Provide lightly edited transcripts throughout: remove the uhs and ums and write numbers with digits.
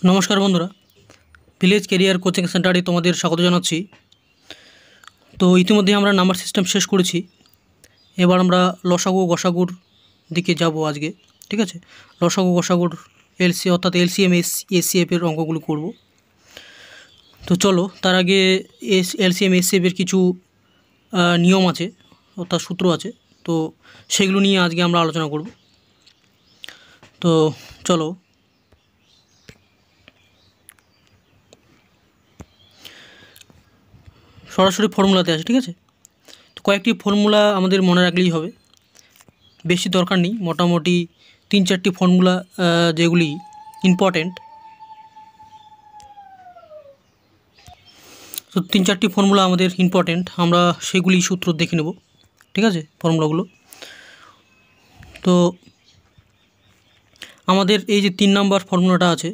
নমস্কার বন্ধুরা, village career coaching সেন্টারে তোমাদের স্বাগত জানাচ্ছি। তো ইতিমধ্যে আমরা নাম্বার সিস্টেম শেষ করেছি। এবার আমরা লসাগু গসাগুর দিকে যাব আজকে। ঠিক আছে, লসাগু গসাগুর এলসি অর্থাৎ এলসিএম এসসিএফের অঙ্কগুলো করব। তো চলো, তার আগে এলসিএম এসসিএফের কিছু নিয়ম আছে অর্থাৎ সূত্র আছে, তো সেগুলো নিয়ে আজকে আমরা আলোচনা করব। তো চলো, সরাসরি ফর্মুলাতে আসে। ঠিক আছে, তো কয়েকটি ফর্মুলা আমাদের মনে রাখলেই হবে, বেশি দরকার নেই। মোটামুটি 3-4টি ফর্মুলা যেগুলি ইম্পর্ট্যান্ট, তো 3-4টি ফর্মুলা আমাদের ইম্পর্ট্যান্ট, আমরা সেগুলি সূত্র দেখে নেব। ঠিক আছে, ফর্মুলাগুলো। তো আমাদের এই যে 3 নম্বর ফর্মুলাটা আছে,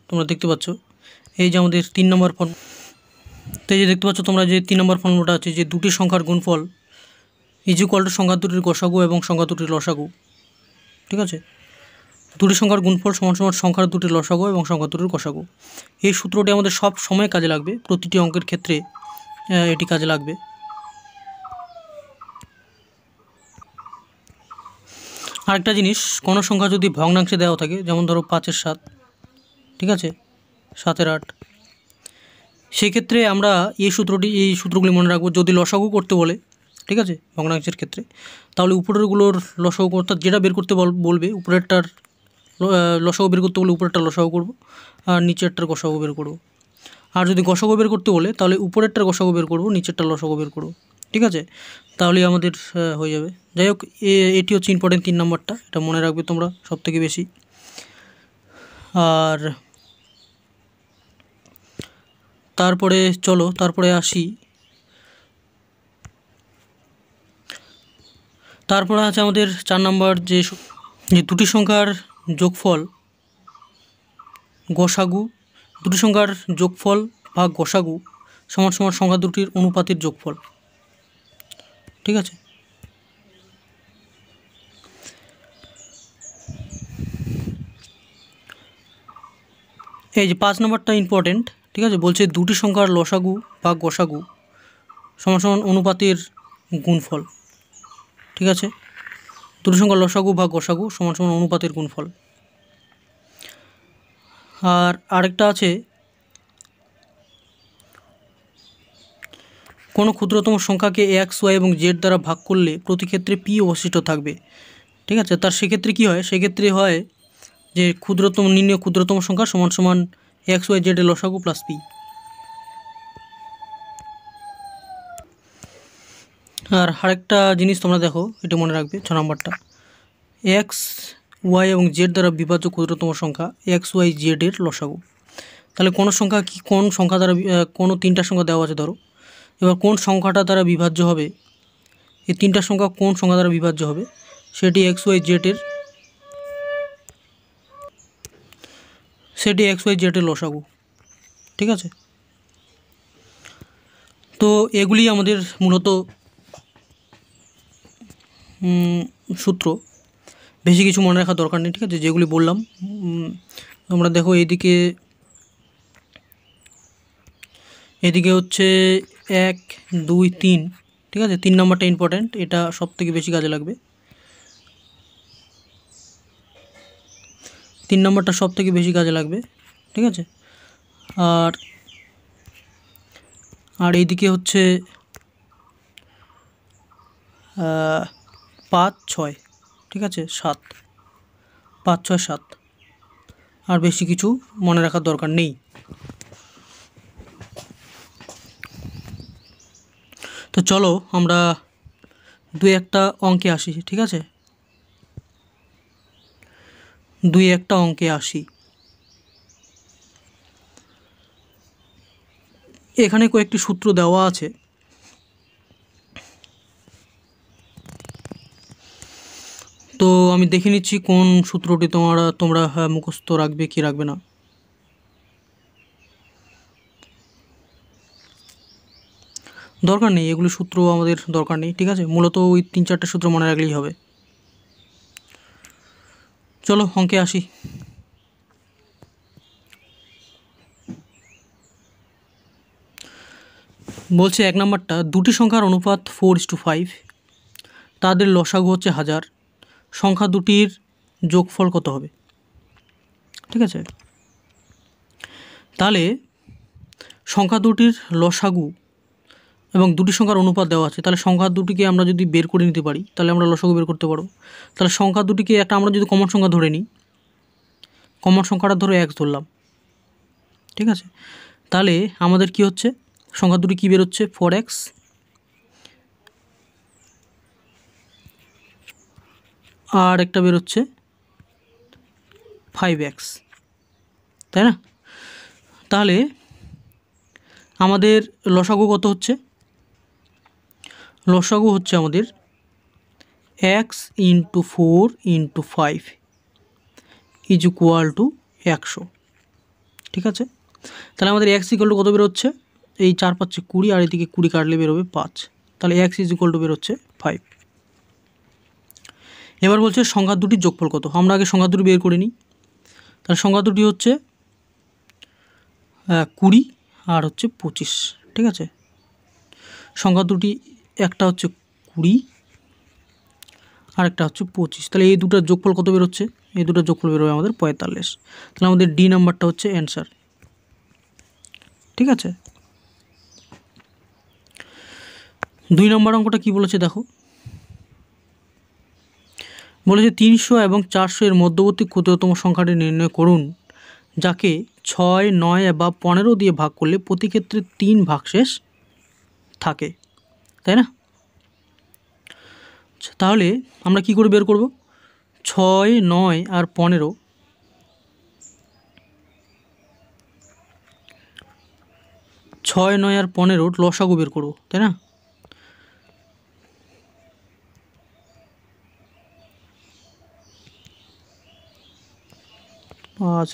তোমরা দেখতে পাচ্ছ, এই যে আমাদের 3 নম্বর ফর্মুলা। তো এই যে দেখতে পাচ্ছ তোমরা, যে 3 নম্বর ফর্মুলাটা আছে, যে দুটি সংখ্যার গুণফল ইকুয়াল টু সংখ্যা দুটির গসাগু এবং সংখ্যা দুটির লসাগু। ঠিক আছে, দুটি সংখ্যার গুণফল সমান সমান সংখ্যার দুটির লসাগু এবং সংখ্যা দুটির গসাগু। এই সূত্রটি আমাদের সব সময় কাজে লাগবে, প্রতিটি অঙ্কের ক্ষেত্রে এটি কাজে লাগবে। আরেকটা জিনিস, কোনো সংখ্যা যদি ভগ্নাংশে দেওয়া থাকে, যেমন ধরো 5-এর 7, ঠিক আছে, 7-এর 8, সেক্ষেত্রে আমরা এই সূত্রগুলি মনে রাখবো। যদি লসাগু করতে বলে, ঠিক আছে, ভগ্নাংশের ক্ষেত্রে, তাহলে উপরেরগুলোর লসাগু, অর্থাৎ যেটা বের করতে বলবে, উপরেরটার লসাগু বের করতে বলে উপরেরটার লসাগু করব, আর নিচেরটার গসাগু বের করব। আর যদি গসাগু বের করতে বলে, তাহলে উপরেরটার গসাগু বের করব, নিচেরটার লসাগু বের করব। ঠিক আছে, তাহলে আমাদের হয়ে যাবে। যাই হোক, এটি হচ্ছে ইম্পর্টেন্ট 3 নম্বরটা, এটা মনে রাখবে তোমরা সবথেকে বেশি। আর তারপরে চলো, তারপরে আসি। তারপরে আছে আমাদের 4 নম্বর, যে দুটি সংখ্যার যোগফল গসাগু, দুটি সংখ্যার যোগফল ভাগ গসাগু সমান সমান সংখ্যা দুটির অনুপাতের যোগফল। ঠিক আছে, এই যে 5 নম্বরটা ইম্পর্টেন্ট। ঠিক আছে, বলছে দুটি সংখ্যার লসাগু ভাগ গসাগু সমান সমান অনুপাতের গুণফল। ঠিক আছে, দুটি সংখ্যার লসাগু ভাগ গসাগু সমান সমান অনুপাতের গুণফল। আর আরেকটা আছে, কোনো ক্ষুদ্রতম সংখ্যাকে এক্স, ওয়াই এবং জেড দ্বারা ভাগ করলে প্রতি ক্ষেত্রে পি অবশিষ্ট থাকবে। ঠিক আছে, তার সেক্ষেত্রে কী হয়, সেক্ষেত্রে হয় যে নির্ণয় ক্ষুদ্রতম সংখ্যা সমান সমান এক্স, ওয়াই, জেড এর লসাগু প্লাস পি। আর আরেকটা জিনিস তোমরা দেখো, এটা মনে রাখবে, 6 নম্বরটা, এক্স, ওয়াই এবং জেড দ্বারা বিভাজ্য ক্ষুদ্রতম সংখ্যা এক্স, ওয়াই, জেড এর লসাগু। তাহলে কোন সংখ্যা দ্বারা, কোনো 3টা সংখ্যা দেওয়া আছে ধরো, এবার কোন সংখ্যাটা দ্বারা বিভাজ্য হবে, এই 3টা সংখ্যা কোন সংখ্যা দ্বারা বিভাজ্য হবে, সেটি এক্স, ওয়াই, জেড এর লসাগু। ঠিক আছে, তো এগুলি আমাদের মূলত সূত্র, বেশি কিছু মনে রাখার দরকার নেই। ঠিক আছে, যেগুলি বললাম তোমরা দেখো, এদিকে হচ্ছে 1, 2, 3। ঠিক আছে, 3 নম্বরটা ইম্পর্ট্যান্ট, এটা সব থেকে বেশি কাজে লাগবে। 3 নম্বরটা সব থেকে বেশি কাজে লাগবে। ঠিক আছে, আর এইদিকে হচ্ছে 5, 6, ঠিক আছে, 7, 5, 6, 7, আর বেশি কিছু মনে রাখার দরকার নেই। তো চলো আমরা 2-1টা অঙ্কে আসি। ঠিক আছে, 2-1টা অঙ্কে আসি। এখানে কয়েকটি সূত্র দেওয়া আছে, তো আমি দেখে নিচ্ছি কোন সূত্রটি তোমরা মুখস্থ রাখবে কি রাখবে না। দরকার নেই, এগুলো সূত্র আমাদের দরকার নেই। ঠিক আছে, মূলত ওই 3-4টে সূত্র মনে রাখলেই হবে। চলো অঙ্কে আসি। বলছে 1 নম্বরটা, দুটি সংখ্যার অনুপাত 4:5, তাদের লসাগু হচ্ছে 1000, সংখ্যা দুটির যোগফল কত হবে? ঠিক আছে, তাহলে সংখ্যা দুটির লসাগু এবং দুটি সংখ্যার অনুপাত দেওয়া আছে, তাহলে সংখ্যা দুটিকে আমরা যদি বের করে নিতে পারি তাহলে আমরা লসাগু বের করতে পারবো। তাহলে সংখ্যা দুটিকে একটা আমরা যদি কমন সংখ্যা ধরে নিই, কমন সংখ্যাটা ধরে 1 ধরলাম, ঠিক আছে, তাহলে আমাদের কি হচ্ছে, সংখ্যা দুটি কী বেরোচ্ছে, 4x আর একটা বেরোচ্ছে 5x, তাই না? তাহলে আমাদের লসাগু কত হচ্ছে? লসাগু হচ্ছে আমাদের x × 4 × 5 = 100, ঠিক আছে। তাহলে আমাদের x = কত বেরোচ্ছে, এই 4 5 20 আর এদিকে 20 কাটলে বেরোবে 5, তাহলে x = বেরোচ্ছে 5। এবার বলছে সংখ্যা দুটির যোগফল কত। আমরা আগে সংখ্যা দুটি বের করে নিই। তাহলে সংখ্যা দুটি হচ্ছে 20 আর হচ্ছে 25, ঠিক আছে। সংখ্যা দুটি একটা হচ্ছে 20 আর একটা হচ্ছে 25, তাহলে এই দুটার যোগফল কত বেরোচ্ছে? এই দুটার যোগফল বেরোবে আমাদের 45। তাহলে আমাদের ডি নাম্বারটা হচ্ছে অ্যান্সার, ঠিক আছে। 2 নম্বর অঙ্কটা কি বলেছে দেখো, বলেছে 300 এবং 400 এর মধ্যবর্তী ক্ষুদ্রতম সংখ্যাটি নির্ণয় করুন, যাকে 6, 9 বা 15 দিয়ে ভাগ করলে প্রতি ক্ষেত্রে 3 ভাগশেষ থাকে, তাই না? তাহলে আমরা কি করে বের করব? 6, 9 আর 15, 6, 9 আর 15 লসাগু বের করব, তাই না?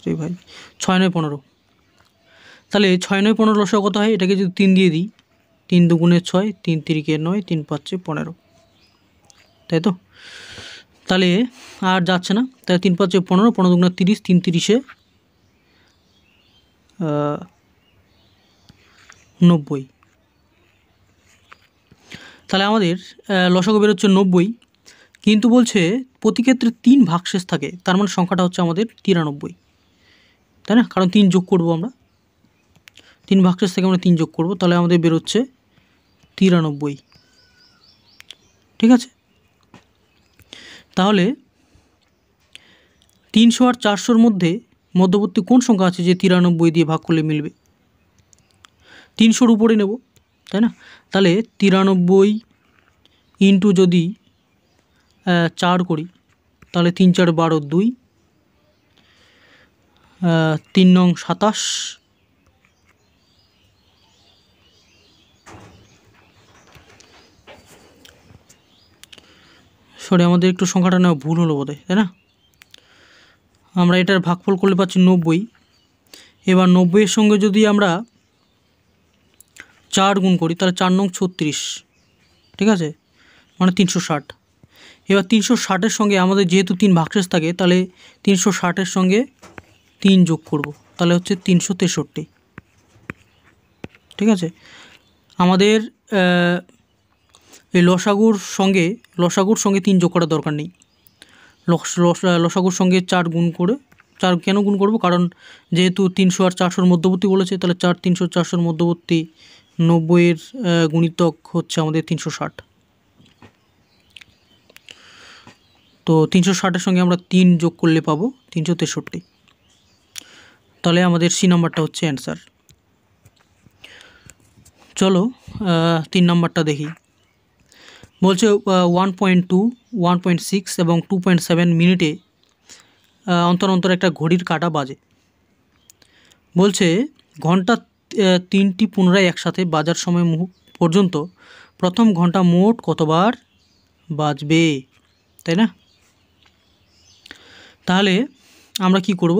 রে ভাই, 6, 9, 15, তাহলে 6, 9, 15 লসাগু কত হয়? এটাকে যদি 3 দিয়ে দিই, 3 দুগুণে 6, 3 তিরিকে 9, 3 পাঁচে 15, তাই তো? তাহলে আর যাচ্ছে না, তাহলে 3 5 15, 15 দুগুণে 30, 3 30-এ 90, তাহলে আমাদের লসাগু বেরোচ্ছে 90, কিন্তু বলছে প্রতি ক্ষেত্রে 3 ভাগশেষ থাকে, তার মানে সংখ্যাটা হচ্ছে আমাদের 93, তাই না? কারণ 3 যোগ করব আমরা, 3 ভাগশেষ থেকে আমরা 3 যোগ করব, তাহলে আমাদের বেরোচ্ছে 93, ঠিক আছে। তাহলে 300 আর 400-র মধ্যবর্তী কোন সংখ্যা আছে যে 93 দিয়ে ভাগ করলে মিলবে? 300-র উপরে নেব, তাই না? তাহলে 93 ইন্টু যদি 4 করি, তাহলে 3 4 12, 2, 3 নং 27, সরি আমাদের একটু সংখ্যাটা নেওয়া ভুল হলো বোধহয়, তাই না? আমরা এটার ভাগফল করলে পাচ্ছি 90। এবার 90-এর সঙ্গে যদি আমরা 4 গুণ করি, তাহলে 4 নং 36, ঠিক আছে, মানে 360। এবার 360-এর সঙ্গে আমাদের যেহেতু 3 ভাগশেষ থাকে, তাহলে 360-এর সঙ্গে 3 যোগ করব, তাহলে হচ্ছে 363, ঠিক আছে। আমাদের এই লসাগুর সঙ্গে 3 যোগ করার দরকার নেই। লসাগুর সঙ্গে 4 গুণ করে, 4 কেন গুণ করব? কারণ যেহেতু 300 আর 400-র মধ্যবর্তী বলেছে, তাহলে 4, 300, 400-র মধ্যবর্তী 90-এর গুণিতক হচ্ছে আমাদের 360। তো 360-এর সঙ্গে আমরা 3 যোগ করলে পাবো 363, তাহলে আমাদের সি নাম্বারটা হচ্ছে অ্যান্সার। চলো 3 নাম্বারটা দেখি। বলছে 1.2, 1.6 এবং 2.7 মিনিটে অন্তর অন্তর একটা ঘড়ির কাঁটা বাজে। বলছে ঘন্টা 3টি পুনরায় একসাথে বাজার সময় পর্যন্ত প্রথম ঘন্টা মোট কতবার বাজবে, তাই না? তাহলে আমরা কি করব,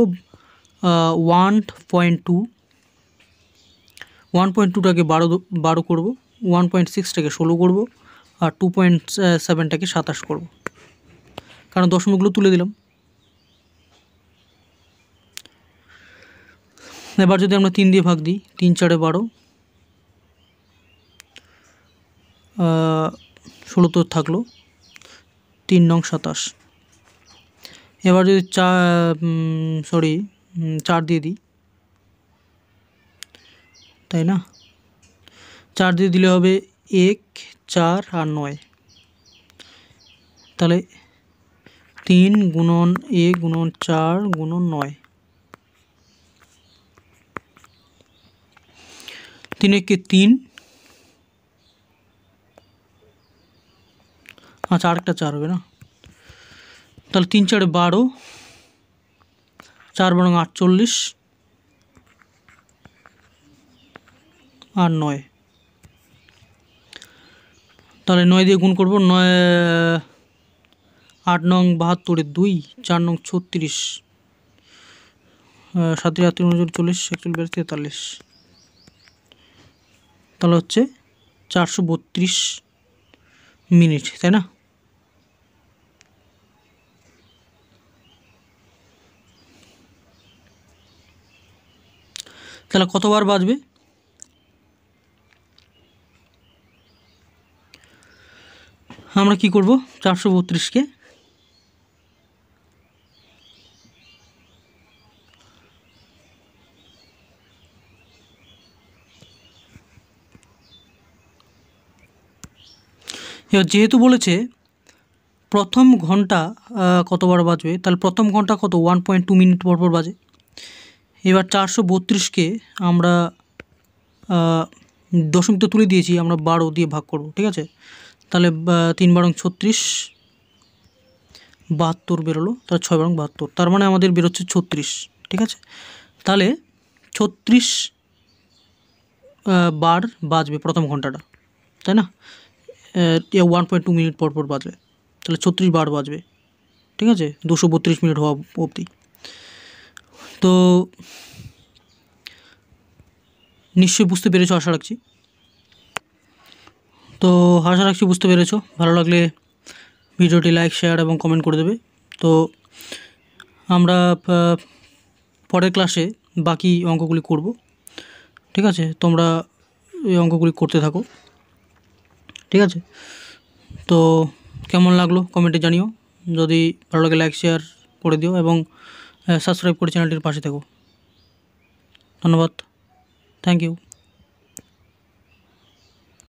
1.2টাকে 12 করব, 1.6টাকে 16 করব, আর 2.7টাকে 27 করব, কারণ দশমিকগুলো তুলে দিলাম। এবার যদি আমরা 3 দিয়ে ভাগ দিই, 3 4 12, 16 তো থাকলো, 3 নং 27। এবার যদি 4 দিয়ে দিই, তাই না? 4 দিয়ে দিলে হবে 1, 4 আর 9। তাহলে 3 গুণন 1 গুণন 4 গুণন 9, 3 একে 3। আচ্ছা, আরেকটা 4 হবে না? তাহলে 3 4 12, 4 বরং 48 আর 9। তাহলে 9 দিয়ে গুণ করবো। 9 8 নং 72, 2 4 নং 36, 7 3 39 40 41 42 43। তাহলে হচ্ছে 432 মিনিট, তাই না? তাহলে কতবার বাজবে? আমরা কি করব? 432কে এবার যেহেতু বলেছে প্রথম ঘন্টা কতবার বাজবে, তাহলে প্রথম ঘন্টা কত? 1.2 মিনিট পর পর বাজে। এবার 432কে আমরা দশমিক তো তুলে দিয়েছি, আমরা 12 দিয়ে ভাগ করব, ঠিক আছে? তাহলে 3 বারং 36, 72 বেরোলো। তাহলে 6 বারং 72, তার মানে আমাদের বেরোচ্ছে 36, ঠিক আছে? তাহলে 36 বার বাজবে প্রথম ঘন্টাটা, তাই না? 1.2 মিনিট পর পর বাজবে, তাহলে 36 বার বাজবে, ঠিক আছে? 232 মিনিট হওয়া অবধি। তো নিশ্চয়ই বুঝতে পেরেছো, আশা রাখছি। বুঝতে পেরেছো। ভালো লাগলে ভিডিওটি লাইক, শেয়ার এবং কমেন্ট করে দেবে। তো আমরা পরের ক্লাসে বাকি অঙ্কগুলি করব, ঠিক আছে? তোমরা এই অঙ্কগুলি করতে থাকো, ঠিক আছে? তো কেমন লাগলো কমেন্টে জানিও। যদি ভালো লাগে লাইক শেয়ার করে দিও এবং সাবস্ক্রাইব করে চ্যানেলটির পাশে থেকো। ধন্যবাদ, থ্যাংক ইউ।